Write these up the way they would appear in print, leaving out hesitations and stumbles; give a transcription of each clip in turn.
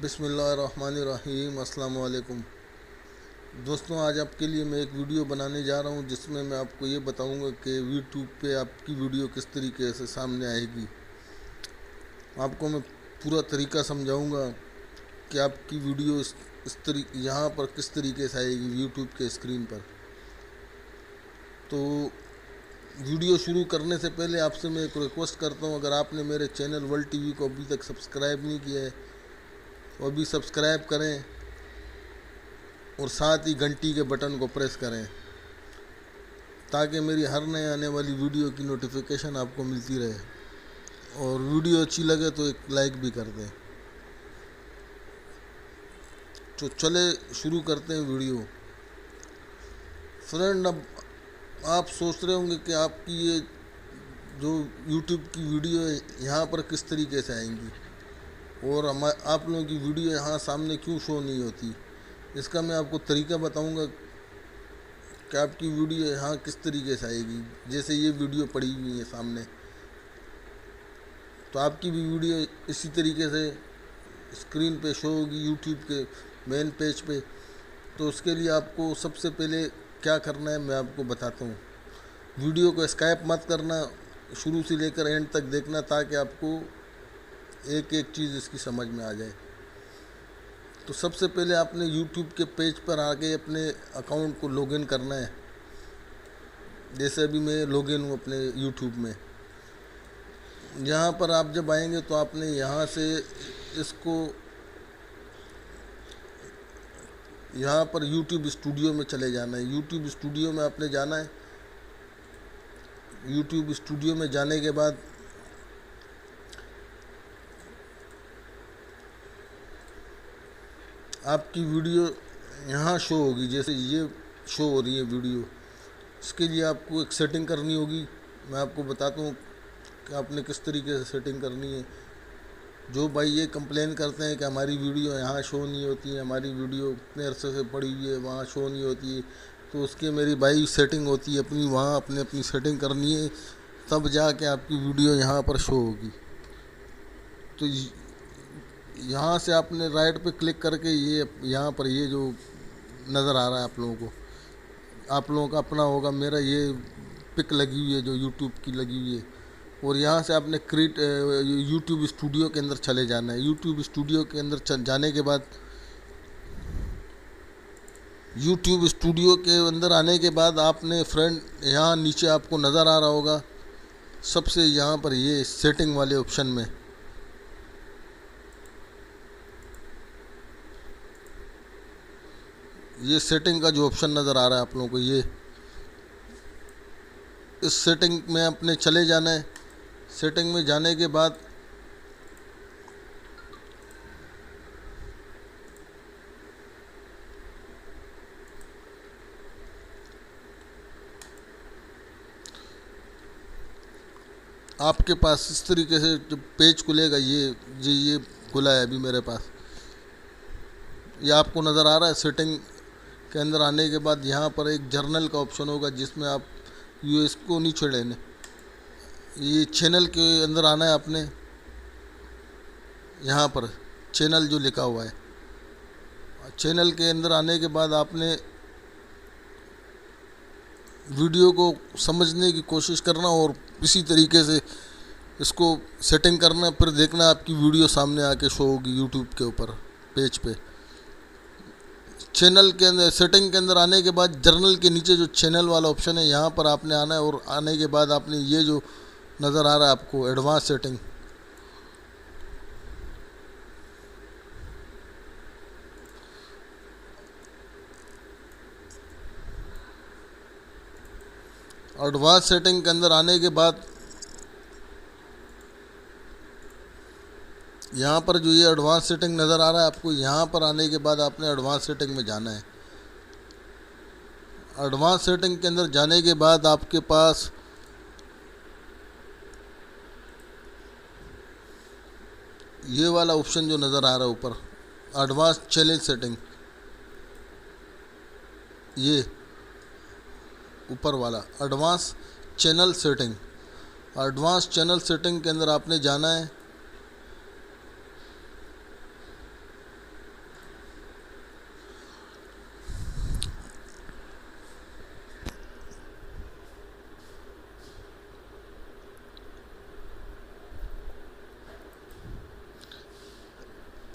बिस्मिल्लाहिर्रहमानिर्रहीम। अस्सलाम वालेकुम दोस्तों, आज आपके लिए मैं एक वीडियो बनाने जा रहा हूं जिसमें मैं आपको ये बताऊंगा कि यूट्यूब पे आपकी वीडियो किस तरीके से सामने आएगी। आपको मैं पूरा तरीका समझाऊंगा कि आपकी वीडियो इस तरीके यहाँ पर किस तरीके से आएगी यूट्यूब के स्क्रीन पर। तो वीडियो शुरू करने से पहले आपसे मैं एक रिक्वेस्ट करता हूँ, अगर आपने मेरे चैनल वर्ल्ड टीवी को अभी तक सब्सक्राइब नहीं किया है तो अभी सब्सक्राइब करें और साथ ही घंटी के बटन को प्रेस करें ताकि मेरी हर नए आने वाली वीडियो की नोटिफिकेशन आपको मिलती रहे। और वीडियो अच्छी लगे तो एक लाइक भी कर दें। तो चले शुरू करते हैं वीडियो। फ्रेंड, अब आप सोच रहे होंगे कि आपकी ये जो YouTube की वीडियो है यहाँ पर किस तरीके से आएंगी और आप लोगों की वीडियो यहाँ सामने क्यों शो नहीं होती। इसका मैं आपको तरीका बताऊंगा कि आपकी वीडियो यहाँ किस तरीके से आएगी। जैसे ये वीडियो पड़ी हुई है सामने, तो आपकी भी वीडियो इसी तरीके से स्क्रीन पे शो होगी यूट्यूब के मेन पेज पे। तो उसके लिए आपको सबसे पहले क्या करना है मैं आपको बताता हूँ। वीडियो को स्किप मत करना, शुरू से लेकर एंड तक देखना ताकि आपको एक एक चीज़ इसकी समझ में आ जाए। तो सबसे पहले आपने यूट्यूब के पेज पर आके अपने अकाउंट को लॉगिन करना है। जैसे अभी मैं लॉगिन हूँ अपने यूट्यूब में। यहाँ पर आप जब आएंगे तो आपने यहाँ से इसको यहाँ पर यूट्यूब स्टूडियो में चले जाना है। यूट्यूब स्टूडियो में आपने जाना है। यूट्यूब स्टूडियो में जाने के बाद आपकी वीडियो यहाँ शो होगी। जैसे ये शो हो रही है वीडियो, इसके लिए आपको एक सेटिंग करनी होगी। मैं आपको बताता हूँ कि आपने किस तरीके से सेटिंग करनी है। जो भाई ये कंप्लेन करते हैं कि हमारी वीडियो यहाँ शो नहीं होती है, हमारी वीडियो इतने अरसे से पड़ी हुई है वहाँ शो नहीं होती है, तो उसकी मेरी भाई सेटिंग होती है अपनी, वहाँ अपनी सेटिंग करनी है, तब जाके आपकी वीडियो यहाँ पर शो होगी। तो यहाँ से आपने राइट पे क्लिक करके ये यहाँ पर ये जो नज़र आ रहा है आप लोगों को, आप लोगों का अपना होगा, मेरा ये पिक लगी हुई है जो यूट्यूब की लगी हुई है। और यहाँ से आपने क्रिएट यूट्यूब स्टूडियो के अंदर चले जाना है। यूट्यूब स्टूडियो के अंदर जाने के बाद यूट्यूब स्टूडियो के अंदर आने के बाद आपने फ्रेंड यहाँ नीचे आपको नज़र आ रहा होगा सबसे यहाँ पर ये सेटिंग वाले ऑप्शन में ये सेटिंग का जो ऑप्शन नज़र आ रहा है आप लोगों को, ये इस सेटिंग में अपने चले जाना है। सेटिंग में जाने के बाद आपके पास इस तरीके से जो पेज खुलेगा, ये खुला है अभी मेरे पास, ये आपको नज़र आ रहा है। सेटिंग के अंदर आने के बाद यहाँ पर एक जर्नल का ऑप्शन होगा जिसमें आप यूएस को नहीं छोड़ेंगे। ये चैनल के अंदर आना है आपने। यहाँ पर चैनल जो लिखा हुआ है, चैनल के अंदर आने के बाद आपने वीडियो को समझने की कोशिश करना और इसी तरीके से इसको सेटिंग करना, फिर देखना आपकी वीडियो सामने आके शो होगी यूट्यूब के ऊपर पेज पे। चैनल के अंदर सेटिंग के अंदर आने के बाद जर्नल के नीचे जो चैनल वाला ऑप्शन है यहाँ पर आपने आना है। और आने के बाद आपने ये जो नज़र आ रहा है आपको एडवांस सेटिंग, एडवांस सेटिंग के अंदर आने के बाद यहाँ पर जो ये एडवांस सेटिंग नज़र आ रहा है आपको, यहाँ पर आने के बाद आपने एडवांस सेटिंग में जाना है। एडवांस सेटिंग के अंदर जाने के बाद आपके पास ये वाला ऑप्शन जो नज़र आ रहा है ऊपर, एडवांस चैनल सेटिंग, ये ऊपर वाला advance channel setting. Advance channel setting के अंदर आपने जाना है।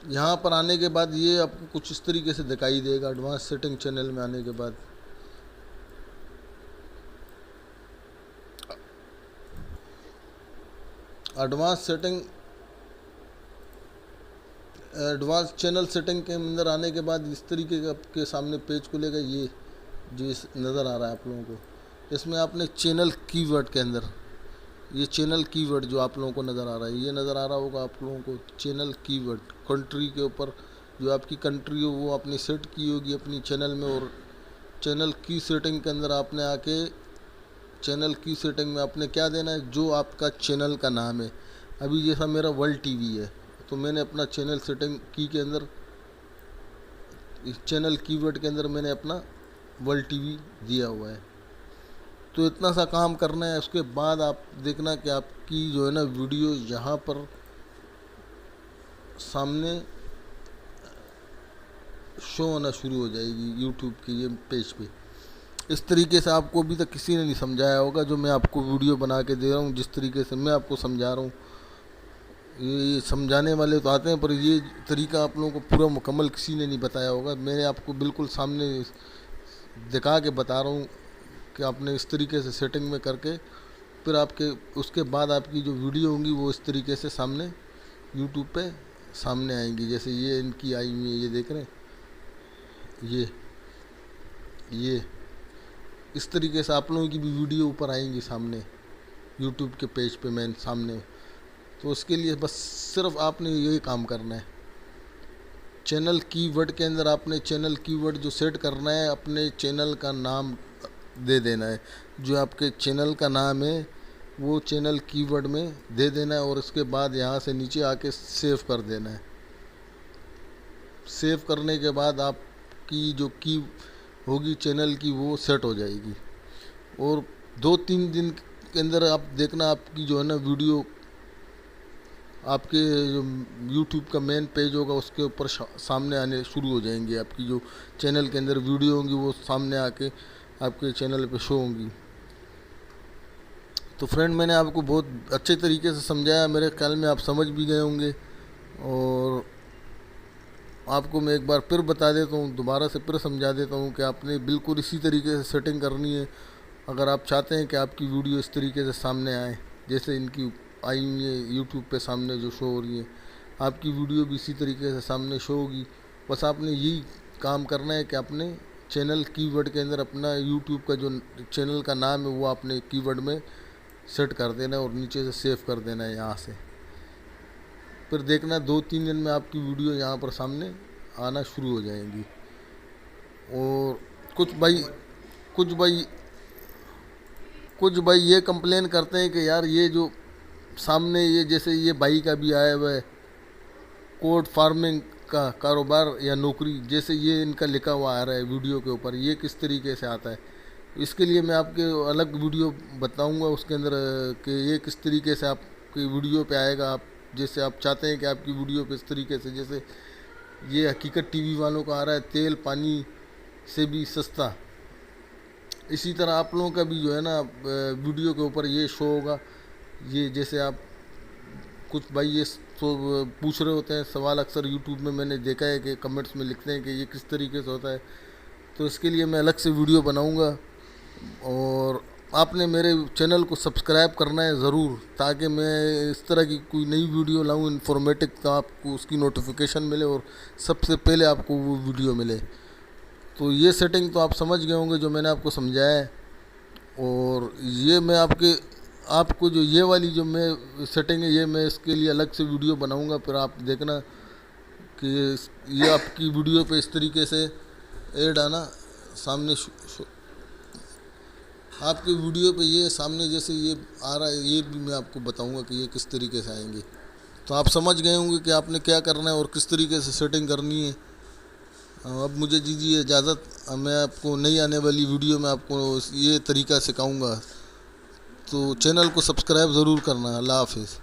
यहाँ पर आने के बाद ये आपको कुछ इस तरीके से दिखाई देगा। एडवांस सेटिंग चैनल में आने के बाद एडवांस चैनल सेटिंग के अंदर आने के बाद इस तरीके का आपके सामने पेज खुलेगा। ये जो नज़र आ रहा है आप लोगों को, इसमें आपने चैनल कीवर्ड के अंदर ये चैनल कीवर्ड जो आप लोगों को नज़र आ रहा है, ये नज़र आ रहा होगा आप लोगों को चैनल कीवर्ड। कंट्री के ऊपर जो आपकी कंट्री हो वो आपने सेट की होगी अपनी चैनल में, और चैनल की सेटिंग के अंदर आपने आके चैनल की सेटिंग में आपने क्या देना है, जो आपका चैनल का नाम है। अभी जैसा मेरा वर्ल्ड टीवी है, तो मैंने अपना चैनल सेटिंग की के अंदर इस चैनल कीवर्ड के अंदर मैंने अपना वर्ल्ड टीवी दिया हुआ है। तो इतना सा काम करना है। उसके बाद आप देखना कि आपकी जो है ना वीडियो यहाँ पर सामने शो होना शुरू हो जाएगी यूट्यूब के ये पेज पे। इस तरीके से आपको अभी तक किसी ने नहीं समझाया होगा, जो मैं आपको वीडियो बना के दे रहा हूँ, जिस तरीके से मैं आपको समझा रहा हूँ। ये समझाने वाले तो आते हैं, पर ये तरीका आप लोगों को पूरा मुकम्मल किसी ने नहीं बताया होगा। मैंने आपको बिल्कुल सामने दिखा के बता रहा हूँ कि आपने इस तरीके से सेटिंग में करके फिर आपके उसके बाद आपकी जो वीडियो होंगी वो इस तरीके से सामने यूट्यूब पे सामने आएंगी। जैसे ये इनकी आई हुई है, ये देख रहे हैं, ये इस तरीके से आप लोगों की भी वीडियो ऊपर आएंगी सामने यूट्यूब के पेज पे मेन सामने। तो उसके लिए बस सिर्फ आपने यही काम करना है। चैनल कीवर्ड के अंदर आपने चैनल कीवर्ड जो सेट करना है, अपने चैनल का नाम दे देना है। जो आपके चैनल का नाम है वो चैनल कीवर्ड में दे देना है, और उसके बाद यहाँ से नीचे आके सेव कर देना है। सेव करने के बाद आपकी जो की होगी चैनल की वो सेट हो जाएगी, और 2-3 दिन के अंदर आप देखना आपकी जो है ना वीडियो आपके जो यूट्यूब का मेन पेज होगा उसके ऊपर सामने आने शुरू हो जाएंगे। आपकी जो चैनल के अंदर वीडियो होंगी वो सामने आके आपके चैनल पे शो होंगी। तो फ्रेंड, मैंने आपको बहुत अच्छे तरीके से समझाया, मेरे ख्याल में आप समझ भी गए होंगे। और आपको मैं एक बार फिर बता देता हूँ, दोबारा से फिर समझा देता हूँ कि आपने बिल्कुल इसी तरीके से सेटिंग करनी है। अगर आप चाहते हैं कि आपकी वीडियो इस तरीके से सामने आए, जैसे इनकी आई हुई है यूट्यूब पे सामने जो शो हो रही है, आपकी वीडियो भी इसी तरीके से सामने शो होगी। बस आपने यही काम करना है कि आपने चैनल कीवर्ड के अंदर अपना यूट्यूब का जो चैनल का नाम है वो आपने कीवर्ड में सेट कर देना है, और नीचे से सेव कर देना है यहाँ से। फिर देखना 2-3 दिन में आपकी वीडियो यहाँ पर सामने आना शुरू हो जाएंगी। और कुछ भाई ये कंप्लेन करते हैं कि यार ये जो सामने ये जैसे ये भाई का भी आया हुआ है कोड फार्मिंग का कारोबार या नौकरी, जैसे ये इनका लिखा हुआ आ रहा है वीडियो के ऊपर, ये किस तरीके से आता है। इसके लिए मैं आपके अलग वीडियो बताऊंगा उसके अंदर कि ये किस तरीके से आपकी वीडियो पे आएगा। आप जैसे आप चाहते हैं कि आपकी वीडियो पे इस तरीके से, जैसे ये हकीकत टीवी वालों का आ रहा है तेल पानी से भी सस्ता, इसी तरह आप लोगों का भी जो है ना वीडियो के ऊपर ये शो होगा। ये जैसे आप कुछ भाई ये तो पूछ रहे होते हैं सवाल, अक्सर यूट्यूब में मैंने देखा है कि कमेंट्स में लिखते हैं कि ये किस तरीके से होता है। तो इसके लिए मैं अलग से वीडियो बनाऊंगा, और आपने मेरे चैनल को सब्सक्राइब करना है ज़रूर, ताकि मैं इस तरह की कोई नई वीडियो लाऊं इन्फॉर्मेटिव, तो आपको उसकी नोटिफिकेशन मिले और सबसे पहले आपको वो वीडियो मिले। तो ये सेटिंग तो आप समझ गए होंगे जो मैंने आपको समझाया है। और ये मैं आपको जो ये वाली जो मैं सेटिंग है, ये मैं इसके लिए अलग से वीडियो बनाऊंगा। फिर आप देखना कि ये आपकी वीडियो पे इस तरीके से ऐड आना सामने आपकी वीडियो पे ये सामने जैसे ये आ रहा है, ये भी मैं आपको बताऊंगा कि ये किस तरीके से आएंगे। तो आप समझ गए होंगे कि आपने क्या करना है और किस तरीके से सेटिंग करनी है। अब मुझे दीजिए इजाज़त, मैं आपको नई आने वाली वीडियो में आपको ये तरीका सिखाऊंगा। तो चैनल को सब्सक्राइब ज़रूर करना। अल्लाह हाफिज़।